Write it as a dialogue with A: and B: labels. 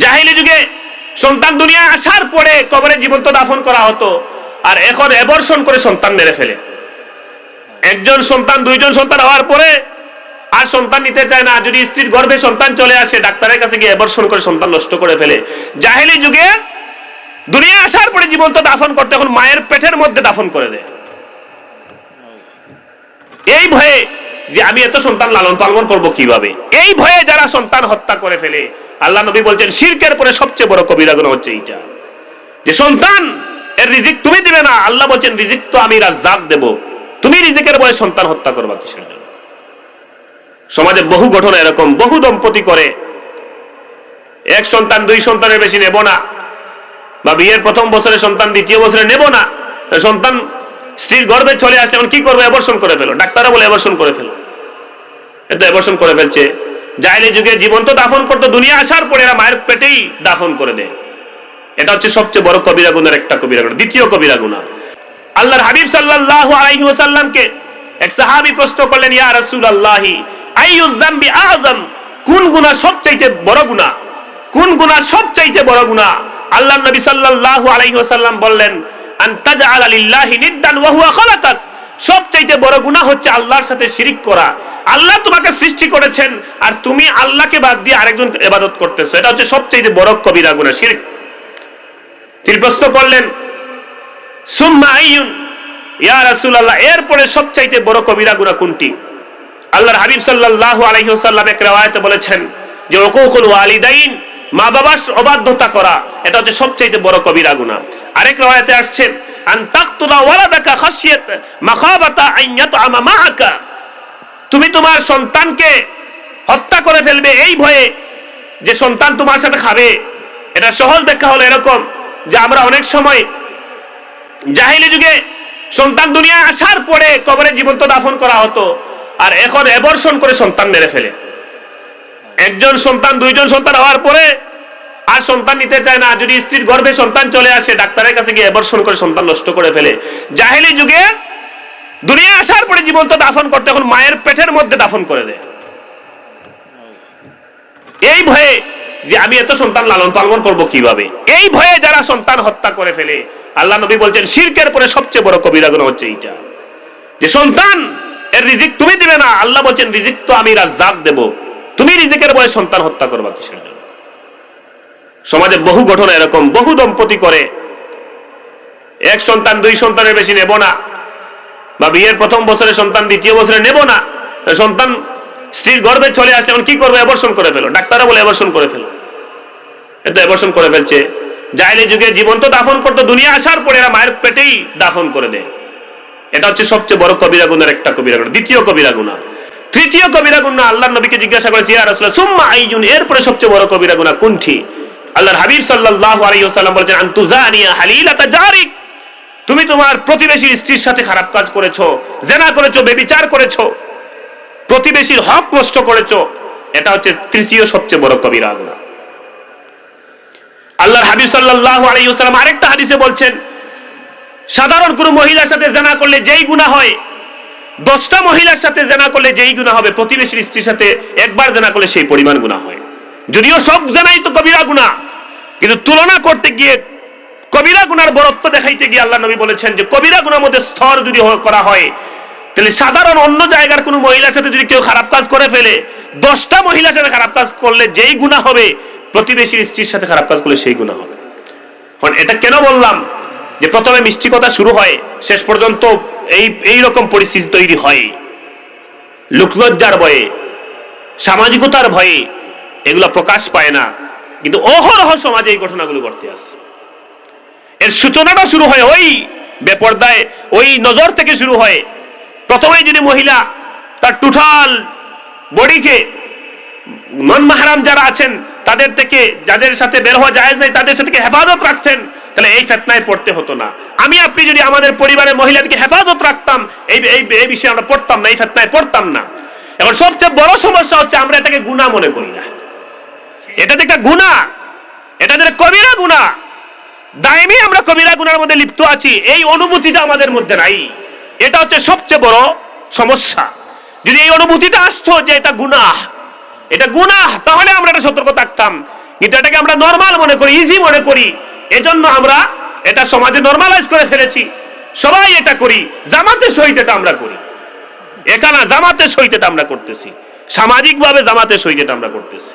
A: জাহিলি যুগে সন্তান দুনিয়ায় আসার পরে কবরে জীবন্ত দাফন করা হতো, আর এখন অ্যাবর্শন করে সন্তান মেরে ফেলে। একজন সন্তান দুইজন সন্তান হওয়ার পরে আর সন্তান নিতে চায় না, যদি স্ত্রীর গর্ভে সন্তান চলে আসে ডাক্তারের কাছে গিয়ে অ্যাবর্শন করে সন্তান নষ্ট করে ফেলে। জাহিলি যুগে দুনিয়া আসার পরে জীবন্ত দাফন করতে এখন মায়ের পেটের মধ্যে দাফন করে দেয়, এই ভয়ে যে আমি এত সন্তান লালন পালন করবো কিভাবে। এই ভয়ে যারা সন্তান হত্যা করে ফেলে, আল্লাহ নবী বলছেন শিরকের পরে সবচেয়ে বড় কবিরা গুনাহ হচ্ছে এইটা, যে সন্তান এর রিজিক তুমি দিবে না। আল্লাহ বলছেন রিজিক তো আমি রাজ্জাক দেব, তুমি রিজিকের ভয়ে সন্তান হত্যা করবা কিসের জন্য। সমাজে বহু ঘটনা এরকম, বহু দম্পতি করে এক সন্তান দুই সন্তানের বেশি নেব না, বা বিয়ের প্রথম বছরে সন্তান দ্বিতীয় বছরে নেব না, সন্তান স্ত্রীর গর্ভে চলে আসলে এখন কি করবে, অ্যাবর্শন করে ফেলো। ডাক্তাররা বলে অ্যাবর্শন করে ফেলো, এত অ্যাবর্শন করে ফেলছে। জাহিলি যুগে জীবন্ত দাফন করতো, দুনিয়া আসার পরে এরা মায়ের পেটেই দাফন করে দেয়। এটা হচ্ছে সবচেয়ে বড় কবিরা গুনার একটা কবিরা গুনাহ। দ্বিতীয় কবিরা গুনাহ, আল্লাহর হাবিব সাল্লাল্লাহু আলাইহি ওয়াসাল্লামকে এক সাহাবী প্রশ্ন করলেন, ইয়া রাসূলুল্লাহি আইয়ুয যামবি আযম, কোন গুনাহ সবচেয়ে বড় গুনাহ, কোন গুনাহ সবচেয়ে বড় গুনাহ? আল্লাহর নবী সাল্লাল্লাহু আলাইহি ওয়াসাল্লাম বললেন, আন তাজআলা লিল্লাহি নিদ্দান ওয়া হুয়া খালাকাক, সবচেয়ে বড় গুনাহ হচ্ছে আল্লাহর সাথে শিরিক করা। আল্লাহ তোমাকে সৃষ্টি করেছেন আর তুমি আল্লাহকে বাদ দিয়ে আরেকজন ইবাদত করতেছো, এটা হচ্ছে সবচেয়ে বড় কবিরা গুনাহ, শিরক। তিনি প্রশ্ন করলেন, সুম্মা আইয়ুন, ইয়া রাসূলুল্লাহ এরপরে সবচেয়ে বড় কবিরা গুনাহ কোনটি? আল্লাহর হাবিব সাল্লাল্লাহু আলাইহি ওয়াসাল্লাম এক riwayate বলেছেন যে উকুকুল ওয়ালিদাইন, মা বাবার অবাধ্যতা করা, এটা হচ্ছে সবচেয়ে বড় কবিরা গুনাহ। আরেক riwayate আসছে আন তাকতুলা ওয়ালাদাকা খাশিয়াত মাখাবাতা আন ইয়াতআমা মাআকা, তুমি তোমার সন্তানকে হত্যা করে ফেলবে এই ভয়ে যে সন্তান তোমার সাথে খাবে। এটা সহজ ব্যাখ্যা হলো এরকম যে আমরা অনেক সময় জাহিলি যুগে সন্তান দুনিয়ায় আসার পরে কবরে জীবন্ত দাফন করা হতো, আর এখন অ্যাবর্শন করে সন্তান মেরে ফেলে। একজন সন্তান দুইজন সন্তান হওয়ার পরে আর সন্তান নিতে চায় না, যদি স্ত্রীর গর্ভে সন্তান চলে আসে ডাক্তারের কাছে গিয়ে অ্যাবর্শন করে সন্তান নষ্ট করে ফেলে। জাহিলি যুগে দুনিয়া আসার পরে জীবন্ত দাফন করতে এখন মায়ের পেটের মধ্যে দাফন করে দেয়, এই ভয়ে যে আমি এত সন্তান লালন পালন করবো কিভাবে। এই ভয়ে যারা সন্তান হত্যা করে ফেলে, আল্লাহ নবী বলছেন শিরকের পরে সবচেয়ে বড় কবিরা গুনাহ হচ্ছে এইটা, যে সন্তান এর রিজিক তুমি দিবে না। আল্লাহ বলছেন রিজিক তো আমি রাজ্জাক দেব, তুমি রিজিকের ভয়ে সন্তান হত্যা করবা কিসের জন্য। সমাজে বহু ঘটনা এরকম, বহু দম্পতি করে এক সন্তান দুই সন্তানের বেশি নেব না, বা বিয়ের প্রথম বছরে সন্তান দ্বিতীয় বছরে নেব না, সন্তান স্ত্রীর গর্ভে চলে আসলে এখন কি করবে, অ্যাবর্শন করে ফেলো। ডাক্তাররা বলে অ্যাবর্শন করে ফেলো, এত অ্যাবর্শন করে ফেলছে। জাহিলি যুগে জীবন্ত দাফন করতো, দুনিয়া আসার পরে এরা মায়ের পেটেই দাফন করে দেয়। এটা হচ্ছে সবচেয়ে বড় কবিরা গুনার একটা কবিরা গুনাহ। দ্বিতীয় কবিরা গুনাহ, তৃতীয় কবিরা গুনাহ, আল্লাহর নবীকে জিজ্ঞাসা করেছে, ইয়া রাসূলুল্লাহ সুম্মা আইয়ুন, এরপরে সবচেয়ে বড় কবিরা গুনাহ কোনটি? আল্লাহর হাবিব সাল্লাল্লাহু আলাইহি ওয়াসাল্লাম বলেছেন, আন তুজানিয়া হালিলাতা জারিক, তুমি তোমার প্রতিবেশীর স্ত্রীর সাথে খারাপ কাজ করেছো, জিনা করেছো, ব্যভিচার করেছো, প্রতিবেশীর হক নষ্ট করেছো, এটা হচ্ছে তৃতীয় সবচেয়ে বড় কবিরা গুনাহ। আল্লাহর হাবিব সাল্লাল্লাহু আলাইহি ওয়াসাল্লাম আরেকটা হাদিসে বলছেন, সাধারণ কোনো মহিলার সাথে জিনা করলে যেই গুনাহ হয়, 10টা মহিলার সাথে জিনা করলে যেই গুনাহ হবে, প্রতিবেশীর স্ত্রীর সাথে একবার জিনা করলে সেই পরিমাণ গুনাহ হয়। যদিও সব জিনাই তো কবিরা গুনাহ, কিন্তু তুলনা করতে গিয়ে কবিরা গুনার বড়ত্ব দেখাইতে গিয়ে আল্লাহ নবী বলেছেন যে কবিরা গুনার মধ্যে স্তর যদি করা হয়, তাহলে সাধারণ অন্য জায়গার কোনো মহিলার সাথে যদি কেউ খারাপ কাজ করে ফেলে, 10টা মহিলার সাথে খারাপ কাজ করলে যেই গুনাহ হবে, প্রতিবেশীর স্ত্রীর সাথে খারাপ কাজ করলে সেই গুনাহ হবে। এখন এটা কেন বললাম যে প্রথমে মিষ্টি কথা শুরু হয়, শেষ পর্যন্ত এই রকম পরিস্থিতি তৈরি হয়, লোকলজ্জার ভয়ে, সামাজিকতার ভয়ে এগুলো প্রকাশ পায় না, কিন্তু অহরহ সমাজে এই ঘটনাগুলো ঘটতে আসে। এর সূচনাটা শুরু হয় ওই বেপরদায়, ওই নজর থেকে শুরু হয়। প্রথমে যদি মহিলা তার টোটাল বডিকে নন মাহরাম যারা আছেন তাদের থেকে, যাদের সাথে বের হওয়া জায়েজ নাই, তাদের সাথে হেফাজত রাখতেন, তাহলে এই ফিতনায় পড়তে হতো না। আমি আপনি যদি আমাদের পরিবারের মহিলাদেরকে হেফাজত রাখতাম, এই বিষয়ে আমরা পড়তাম না, এই ফিতনায় পড়তাম না। এখন সবচেয়ে বড় সমস্যা হচ্ছে আমরা এটাকে গুনাহ মনে করি না। এটা যে একটা গুনাহ, এটা যে কবিরা গুনাহ, দায়মি আমরা কবিরা গুনার মধ্যে লিপ্ত আছি, এই অনুভূতিটা আমাদের মধ্যে নাই। এটা হচ্ছে সবচেয়ে বড় সমস্যা। যদি এই অনুভূতিটা আসতো যে এটা গুনাহ, এটা গুনাহ, তাহলে আমরা এটা সতর্ক থাকতাম। কিন্তু এটাকে আমরা নরমাল মনে করি, ইজি মনে করি, এজন্য আমরা এটা সমাজে নরমালাইজ করে ফেলেছি, সবাই এটা করি, জামাতের সহিত এটা আমরা করি। এখানে জামাতের সহিত এটা আমরা করতেছি, সামাজিকভাবে জামাতের সহিত এটা আমরা করতেছি।